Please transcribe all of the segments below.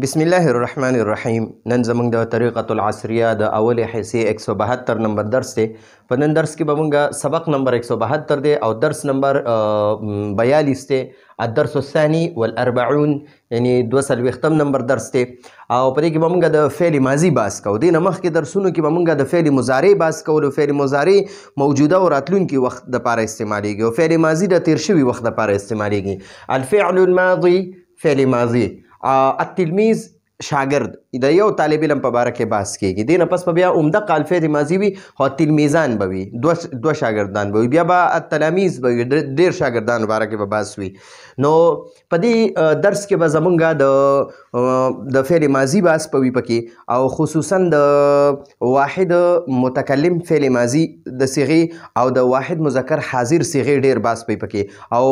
بسم الله الرحمن الرحیم. نن زمونږ د طریقة العصریه د اولې حصې 172 نمبر درس دی. په نن درس کې به مونږ سبق نمبر 172 دی او درس نمبر 42 دی. الدرس الثاني والأربعون یعنی 240 نمبر درس دی او په دې کې به مونږ د فعل ماضي بحث کوو. دې نه مخکې درسونو کې به مونږ د فعل مضارع بحث کوو. فعل مضارع موجوده او راتلونکي وخت دپاره استعمالیږي او فعل ماضي د تیر شوي وخت دپاره استعمالیږي. الفعل الماضي فعل ماضي. التلمیذ شاگرد د یو طالب علم په باره کې بحث کېږي. دې نه پس به بیا عمده الفعل ماضي وي خو تلمیذان به وي، دوه شاګردان به وي، بیا به التلامیذ به وي، ډېر شاګردانو باره کې به بحث وي. نو په دې درس کې به زمونږ د فعل ماضي بحث به وي پکې او خصوصا د واحد متکلم فعل ماضي د صیغې او د واحد مذکر حاضر صیغې ډېر بحث به وي پکې او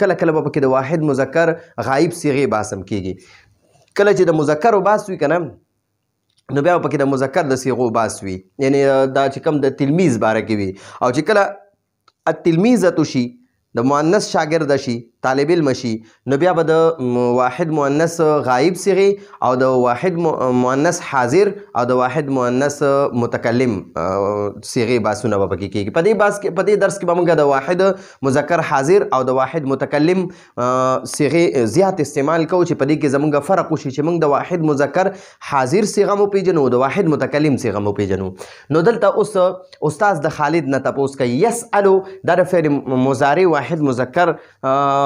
کله کله به پکې د واحد مذکر غایب صیغې بحث هم کېږي. کله چې د مذکر بحث وي که نه نو بیا پکې د مذکر د صیغو بحث وي، یعنی دا چې کوم د تلمیذ باره کې وي. او چې کله التلمیذة شي د مؤنث شاګرد شي، طالب علم شي، نو بیا به د واحد مؤنث غایب صیغې او د واحد مؤنث حاضر او د واحد مؤنث متکلم صیغې بحثونه به پکې کېږي. په دې درس کې به موږ د واحد مذکر حاضر او د واحد متکلم صیغې زیات استعمال کوو چې په دې کې زموږ فرق وشي چې موږ د واحد مذکر حاضر صیغه مو پیژنو او د واحد متکلم صیغه مو پیژنو. نو دلته اوس استاد د خالد نه تپوس کوي. یسألو دا د فعل مضارع واحد مذکر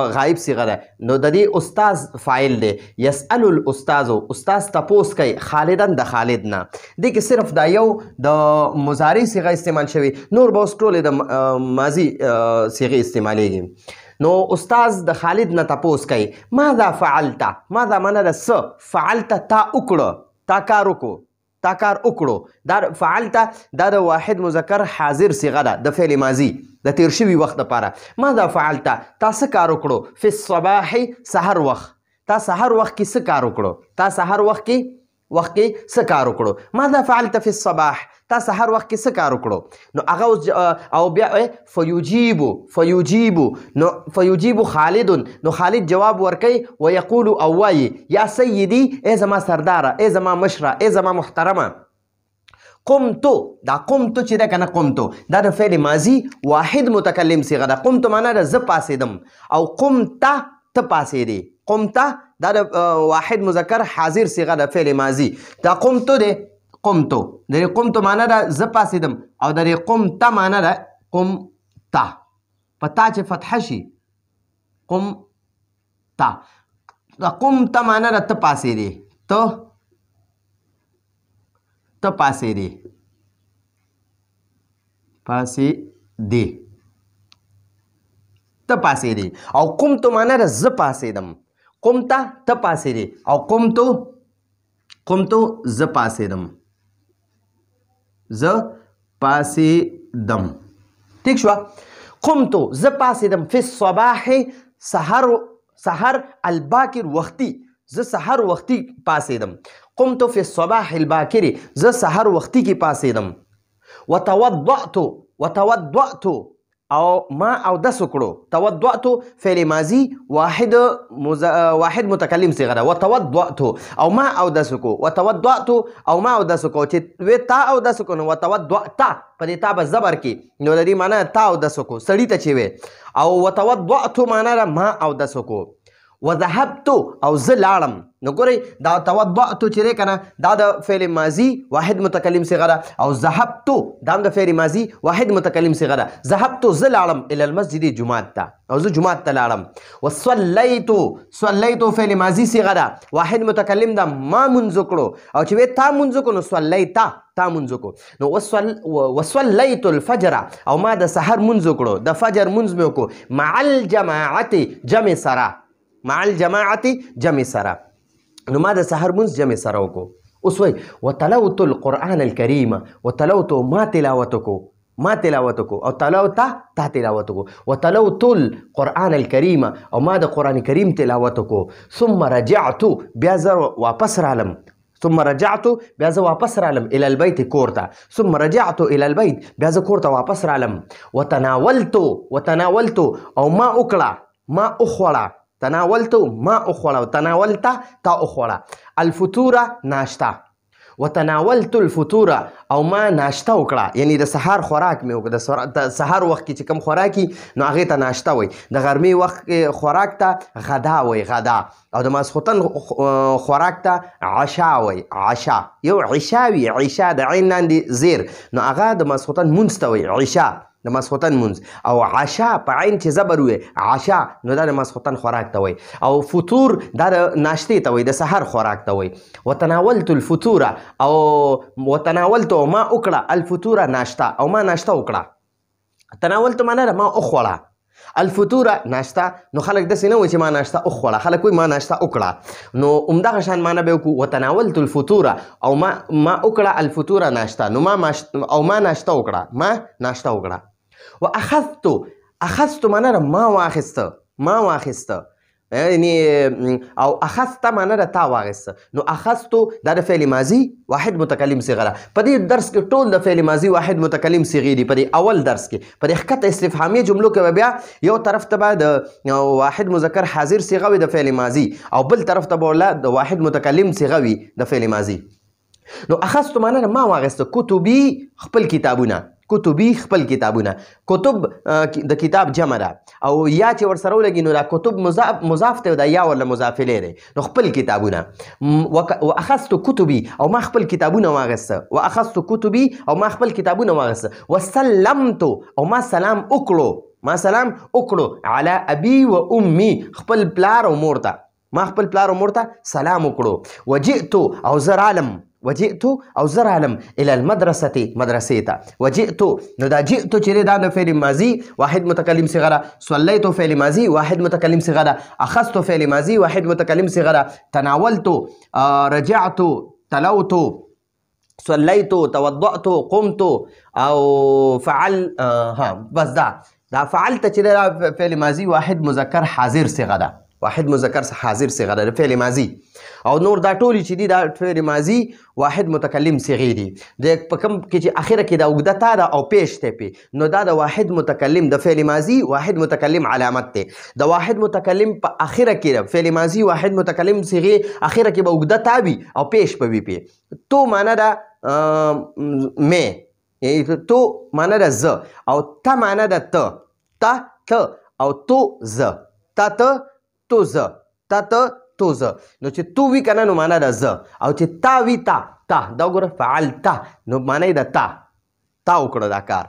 غایب صیغه ده، نو د دې استاذ فاعل دی. یسأل الاستاذ، استاذ تپوس کوي خالدن د خالد نه. دې کې صرف دا یو د مضارع صیغه استعمال شوی، نور به اوس ټولې د ماضي صیغې استعمالیږي. نو استاذ د خالد نه تپوس کوي ماذا فعلت. ماذا معنی ده څه، فعلت تا وکړه، تا کار وکړو، تا کار وکړو. دا فعلت دا د واحد مذکر حاضر صیغه ده د فعل ماضي د تیر شوي وخت دپاره. ماذا فعلت تا څه کار وکړو، فی الصباح سحر وخت، تا سحر وخت کې څه کار وکړو، تا سحر وخت کې څه کار وکړو. ماذا فعلت فی الصباح تا سحر وخت کې څه کار وکړو. نو هغه او بیا فیجیبو نو فیجیبو خالد، نو خالد جواب ورکوي ویقول او وایي یا سیدی ای زما سرداره، ای زما مشره، ای زما محترمه. قمتو، دا قمتو چې ده که نه، قمتو دا د فعل ماضي واحد متکلم صیغه ده. قمتو معنا ده زه پاسېدم او قمته ته پاسېدې. قمته دا د واحد مذکر حاضر صیغه ده فعل ماضي. دا قمتو دی، قمتو د قمتو معنا ده زه پاسېدم او د قمته معنا ده قمته په تا چې فتحه شي قمته. دا قمته معنا ده ته پاسېدې، ته پاسېدې، ته پاسېدې. او قمتو معنا ده زه پاسېدم. قمته ته پاسېدې او قمتو زه پاسېدم، زه پاسېدم. ٹھیک شوه. قمتو زه پاسېدم فی الصباح سحر الباکر وختي، زه سحر وختي پاسېدم. قمتو فی الصباح الباکر زه سحر وختي کې پاسېدم. وتوضأت او ما اودس وکړو. توضأت فعل ماضي واحد متکلم صیغه ده. وتوضأت او ما اودس وکړو. وتوضأت او ما اودس وکړو چې وی تا اودس وکړو نو وتوضأت په دې تا به زبر کې، نو د دې معنا تا اودس وکړو سړي ته چې وی. او وتوضأت معنا ده ما اودس وکړو. وذهبت او زه لاړم. نو ګورئ دا توضأت چې دی که نه دا د فعل ماضي واحد متکلم صیغه ده او ذهبت دا هم د فعل ماضي واحد متکلم صیغه ده. ذهبت زه لاړم الی المسجد جماعت ته، او زه جماعت ته لاړم. صلیت فعل ماضي صیغه ده واحد متکلم ده ما منځ وکړو او چې وی تا منځ وکړو نو صلیت تا منځ وکړو. نو وصلیت الفجر او ما د سحر منځ وکړو، د فجر منځ مې وکړو. مع الجماعت جمع سره، مع الجماعت جمع سره، نو ما د سحر منځ جمع سره وکړو. اوس وایي وتلوت القرآن الکریم، وتلوت ما تلاوت وکړو او تلوت تا تلاوت وکړو. وتلوت القرآن الکریم او ما د قرآن کریم تلاوت وکړو. ثم رجعت بیا زه واپس رالم. ثم رجعت بیا زه واپس رالم الى البيت کور ته. ثم رجعت الى البيت بیا زه کور ته واپس رالم. وتناولت او ما وکړه، ما وخوړه تناولتو ما وخوړه، تناولته تا وخوړه. الفطوره ناشته، وتناولت الفطوره او ما ناشته وکړه، یعنی د سهار خوراک مې وکړه. د سهار وخت کې چې کوم خوراکي نو هغې ته ناشته وایي. د غرمې وخت کې خوراک ته غدا وایي، غدا. او د ماسخوتن خوراک ته عشا وایي، عشا. یو عشا وي، عشا د عین لاندې زیر، نو هغه د ماسخوتن مونځ ته وایي، عشا د ماسخوتن مونځ. او عشا په عین چې زبر وي عشا، نو دا د ماسخوتن خوراک ته وایي. او فطور دا د ناشتې ته وایي، د سحر خوراک ته وایي. وتناولت الفطوره او وتناولت او ما وکړه الفطوره ناشته، او ما ناشته وکړه. تناولت معنا ما وخوړه، الفطوره ناشته. نو خلک داسې نه وایي چې ما ناشته وخوړه، خلک وایي ما ناشته وکړه. نو همدغه شان معنا به وکړو وتناولت الفطوره او ما وکړه الفطوره ناشته. نو ما ناشته وکړه، ما ناشته وکړه. اخذت معنا ما واخسته، ما واخسته، یعنی او اخذت معنا د تا واخسته. نو اخذتو دا د فعل ماضي واحد متکلم صيغه ده. په دې درس کې ټول د فعل ماضي واحد متکلم صيغې دي. په دې اول درس کې په دې ښکته استفهامي جملو کې بیا یو طرف ته به د واحد مذکر حاضر صيغه وي د فعل ماضي، او بل طرف ته به د واحد متکلم صيغه وي د فعل ماضي. نو اخذت معنا ما واخسته، کتبي خپل کتابونه، کتبي خپل کتابونه. کتب د کتاب جمع ده، او یا چې ورسره ولګي نو دا کتب مضاف ته دا یا ولا مضاف الیه دی. نو خپل کتابونه. واخذت کتبي او ما خپل کتابونه واغسته، واخذت کتبي او ما خپل کتابونه واغسته. وسلمت او ما سلام وکړو، ما سلام وکړو علی ابي و امي، خپل پلار او مور ته، ما خپل پلار او مور ته سلام وکړو. وجئت او زر عالم، وجئت او زر عالم الى المدرسه، مدرسې ته. وجئت نو دا جئت چې دا د فعل ماضي واحد متکلم صيغه ده. صليت فعل ماضي واحد متکلم صيغه ده. اخذت فعل ماضي واحد متکلم صيغه ده. تناولت، رجعت، تلوت، صليت، توضأت، قمت او فعل. بس دا فعلت چې دا فعل ماضي واحد مذکر حاضر صيغه ده، واحد مذکر حاضر صيغه ده د فعل ماضي. او نور دا ټولي چې دي دا فعل ماضي واحد متکلم صيغې دي. د په کوم کې چې اخره کې دا اوږده تا ده او پیش ته پی، نو دا د واحد متکلم د فعل ماضي واحد متکلم علامت دی. د واحد متکلم په اخره کې فعل ماضي واحد متکلم صيغې اخره کې به اوږده تا وي او پیش به وي پی. تو معنا ده مې، تو معنا ده زه، او ته معنا ده ته، ته او تو زه، ته تو زه، ته تو زه. نو چې تو وی کنه نو معنا ده زه، او چې تا وی تا دا وګوره فعلته نو معنا ده تا وکړه دا کار.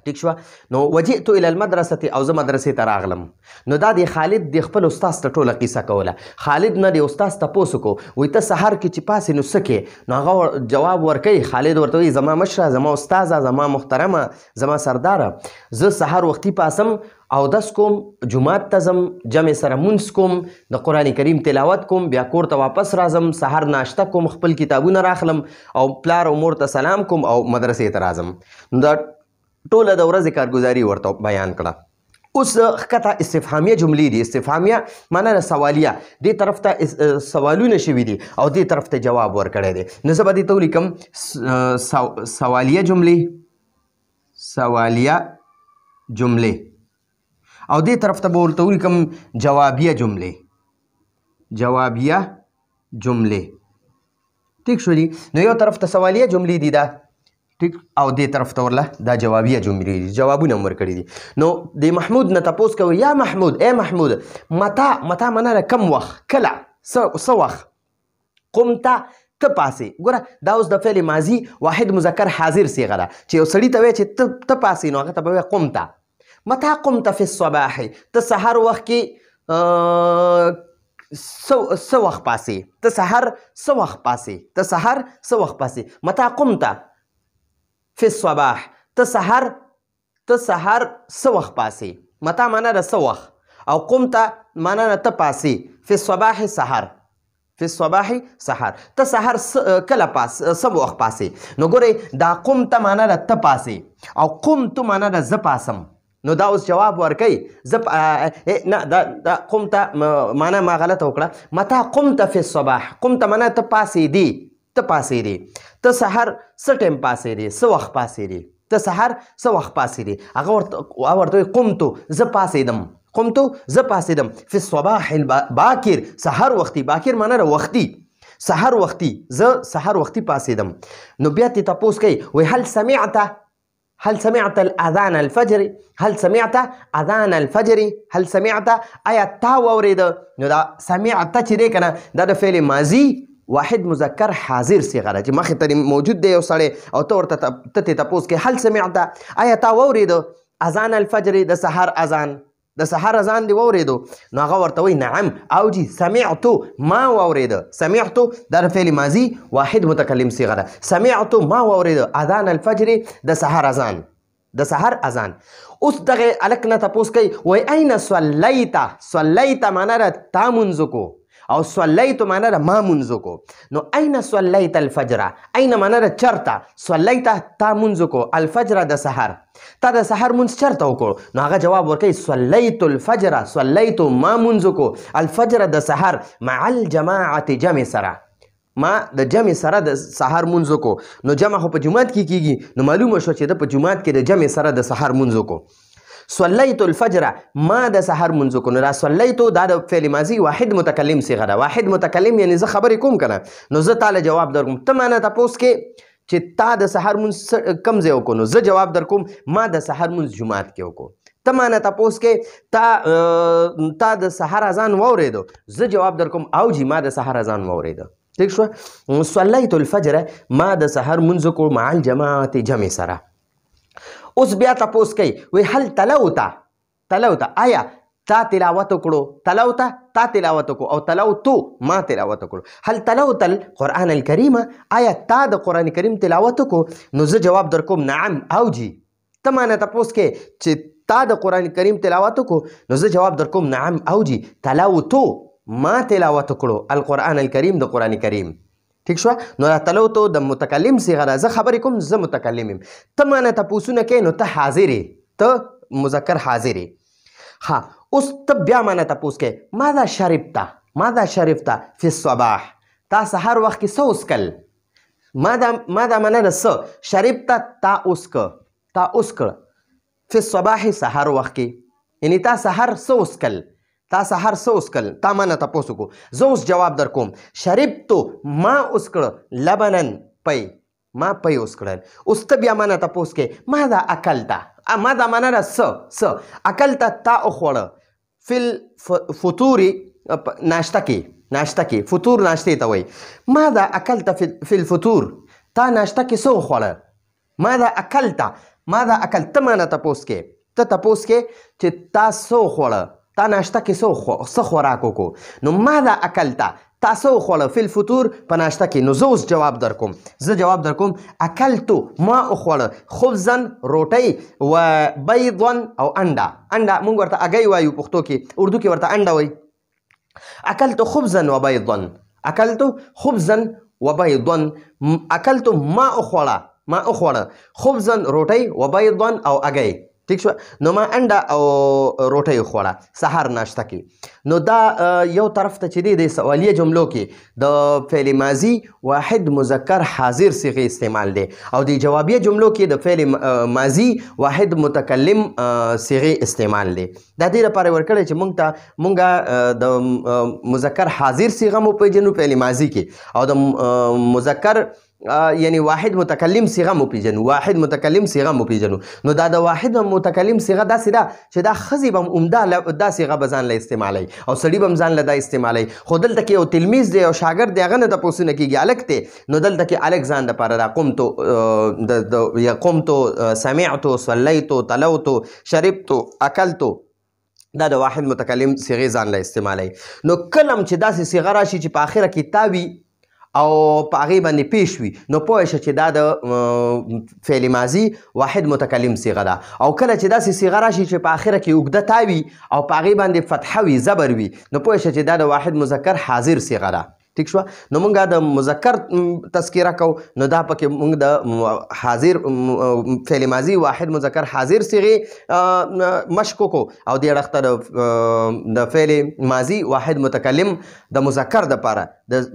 ٹھیک شو. نو وجئت الى المدرسه او زه مدرسې ته راغلم. نو دا د خالد د خپل استاد ته ټوله قصه کوله. خالد نه د استاد تپوس کو، وایي ته سحر کې چې پاسې نو څه کې؟ نو هغه جواب ورکوي، خالد ورته وایي زما مشره، زما استاذه، زما محترمه، زما سرداره، زه سحر وختي پاسم او دس کوم، جمعات ته ځم، جمع سره مونځ کوم، د قرآن کریم تلاوت کوم، بیا کور ته واپس راځم، سحر ناشته کوم، خپل کتابونه راخلم او پلار او مور ته سلام کوم او مدرسې ته راځم. نو دا ټوله د ورځې کارګزاري ورته بیان کړه. اوس ښکته استفهامیه جملې دي. استفهامیه معنا د سوالیه، دې طرف ته سوالونه شوي دي او دې طرف ته جواب ورکړی دی. نو زه به دې ته ولیکم سوالیه جملې، سوالیه جملې، او دې طرف ته به ورته ولیکم جوابیه جملې، جوابیه جملې. ټیک شو دي. نو یو طرف ته سوالیه جملې دي دا، ٹھیک، او دې طرف ته ورله دا جوابیه جملې دي، جوابونه هم ورکړي دي. نو د محمود نه تپوس کوي، یا محمود، ای محمود، متا معنا ده کم وخت، کله، څه وخت. قمته ته پاسې. ګوره دا اوس د فعل ماضي واحد مذکر حاضر صيغه ده، چې یو سړي ته وایي چې ته پاسې، نو هغه ته به وایي قمته. متا قمت فی الصباح، ته سحر وخت کې څه وخت پاسې، ته سحر څه وخت پاسې، ته سحر څه وخت پاسې. متا قمت فی الصباح، ته سحر څه وخت پاسې. متا معنا ده څه وخت، او قمت معنا ده ته پاسې. فی الصباح سحر، فی الصباح سحر، ته سحر کله څه وخت پاسې. نو ګورئ دا قمت معنا ده ته پاسې، او قمت معنا ده زه پاسم. نو دا اوس جواب ورکوي، نه دا قمت معنا ما غلطه وکړه. متا قمت فی الصباح، قمت معنا ته پاسې دی، ته پاسې دی. ته سحر څه ټایم پاسې دی، څه وخت پاسې دی، ته سحر څه وخت پاسې دی. هغه ورته وایي قمتو، زه پاسېدم. قمتو زه پاسېدم فی الصباح الباکر سحر وختي باکر معنی وختي سحر وختي زه سحر وختي پاسېدم. نو بیا تې تپوس کوي وایي هل سمعت الاذان الفجر هل سمعت اذان الفجر هل سمعت آیا تا واورېده. نو دا سمعت چې دی که نه دا د فعل ماضي واحد مذکر حاضر صیغه ده چې مخکې ته موجود دی یو سړی او ته ورته ته تې تپوس کوې هل سمعت آیا تا واورېده اذان الفجر د سحر اذان د سحر اذان دی واورېدو. نو هغه ورته وایي نعم او جی سمعتو ما واورېده. سمعتو دا د فعل ماضي واحد متکلم صیغه ده. سمعتو ما واورېده اذان الفجر د سحر اذان د سحر اذان. اوس دغه هلک نه تپوس کوي وایي این صلیت معنا ده تا مونځ کو او صلیتو معنا ده ما مونځ کو. نو این صلیت الفجر این معنا ده چرته صلیت تا مونځ کو الفجر د سحر تا د سحر مونځ چرته وکړو. نو هغه جواب ورکوي صلیت الفجر صلیتو ما مونځ کو الفجر د سحر مع الجماعت جمع سره ما د جمع سره د سحر مونځ کو. نو جمع خو په جومات کې کیږي نو معلومه شو چې د په جومات کې د جمع سره د سحر مونځ کو. صلیت الفجر ما د سحر مونځ کو. نو دا صلیتو دا د فعل ماضي واحد متکلم صیغه ده. واحد متکلم یعنی زه خبرې کوم که نه نو زه تاله جواب در کوم. ته مانه تپوس کې چې تا د سحر مونځ کم ځای وکړو نو زه جواب در کوم ما د سحر مونځ جومات کې وکړو. ته مانه تپوس کې تا د سحر اذان واورېدو زه جواب در کوم او جی ما د سحر اذان واورېده. ٹھیک شو. صلیت الفجر ما د سحر مونځ کو مع الجماعت جمع سره. اوس بیا تپوس کوي وی هل تلوتا آیا تا تلاوت وکړو تا تلاوت وکړو او تلوتو ما تلاوت وکړو. هل تلوت القرآن الکریم آیا تا د قرآن کریم تلاوت وکړو. نو زه جواب در کوم نعم او جی. ته مانه تپوس کې چې تا د قرآن کریم تلاوت وکړو نو زه جواب در کوم نعم او جی تلوتو ما تلاوت وکړو القرآن الکریم د قرآن کریم. ٹھیک شو. نو دا تلوتو د متکلم صیغه ده. زه خبرې کوم زه متکلم یم. ته مانه تپوسونه کوې نو ته حاضر یې ته مذکر حاضر یې. ها اوس ته بیا مانه تپوس کوې ماذا شربت فی الصباح تا سحر وخت کې څه وڅکل. ماذا معنی ده څه شربت تا وڅکه فی الصباح سحر وخت کې یعنی تا سحر څه وڅکل تا مانه تپوس وکړو. زه اوس جواب در کوم شربتو ما اوس کړه لبنن پی ما پی اوس کړل. اوس ته بیا مانه تپوس کې ماذا اکلته ماذا معنی ده څه اکلته تا وخوړه فی الفطور ناشته کې فطور ناشتې ته وایي. ماذا اکلته فی الفطور تا ناشته کې څه وخوړه. ماذا اکلت ته مانه تپوس کې ته تپوس کې چې تا څه وخوړه تا ناشته کې څه خوراک وکړو. نو ماذا اکلته تا څه وخوړه فی الفطور په ناشته کې. نو زه اوس جواب در کوم اکلتو ما وخوړه خبزا روټۍ و بیضا او انډه موږ ورته اګۍ وایو پښتو کې اردو کې ورته انډه وایي. اکلتو خبزا و بیضا اکلتو ما وخوړه خبزا روټۍ و بیضا او اګۍ. ٹھیک شو. نو ما انډه او روټۍ وخوړه سحر ناشته کې. نو دا یو طرف ته چې دی د سوالیه جملو کې د فعل ماضي واحد مذکر حاضر صيغه استعمال دی او د جوابیه جملو کې د فعل ماضي واحد متکلم صيغه استعمال دی. دا دې لپاره ورکړی چې مونږ د مذکر حاضر صيغه مو پیژنو فعل ماضي کې او د مذکر یعنی واحد متکلم صيغه مو پیژنو. نو دا د واحد متکلم صيغه داسې ده چې دا ښځې به هم عمده دا صيغه به ځان له استعمالوي او سړي به هم ځان له دا استعمالوي. خو دلته کې یو تلمیذ دی او شاګرد دی هغه نه تپوسونه کېږي هلک دی. نو دلته کې هلک ځان دپاره دا قمتو سمعتو صلیتو تلوتو شربتو اکلتو دا د واحد متکلم صيغې ځان له استعمالوي. نو کله هم چې داسې صيغه راشي چې په آخره کې تا وي او په هغې باندې پیش وي نو پوه شه چې دا د فعل ماضي واحد متکلم صيغه ده. او کله چې داسې صيغه راشي چې په آخره کې اوږده تا وي او په هغې باندې فتحه وي زبر وي نو پوه شه چې دا د واحد مذکر حاضر صيغه ده. ټیک شو نو مونږ د مذکر تذکره کو نو دا پکې مونږ د حاضر فعل ماضی واحد مذکر حاضر صيغه مشق کو او د اړخته د فعل ماضی واحد متکلم د مذکر د پاره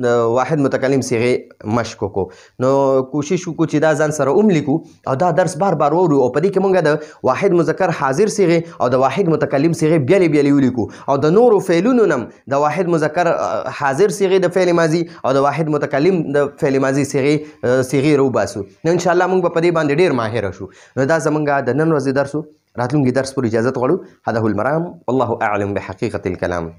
د واحد متکلم صيغه مشق کو نو کوشش وکړو چې دا ځان سره لیکو او دا درس بار بار وورو او په دې کې مونږ د واحد مذکر حاضر صيغه او د واحد متکلم صيغه بیلې ولیکو او د نورو فعلونو نم د واحد مذکر حاضر صيغه د فعل ماضی او د واحد متکلم د فعل ماضی صيغه رو باسو نو ان شاء الله مونږ په دې باندې ډیر ماهر شو نو دا زمونږ د نن ورځې درسو راتلونکي درس پر اجازه غواړو هذا هو المرام والله اعلم بحقيقه الكلام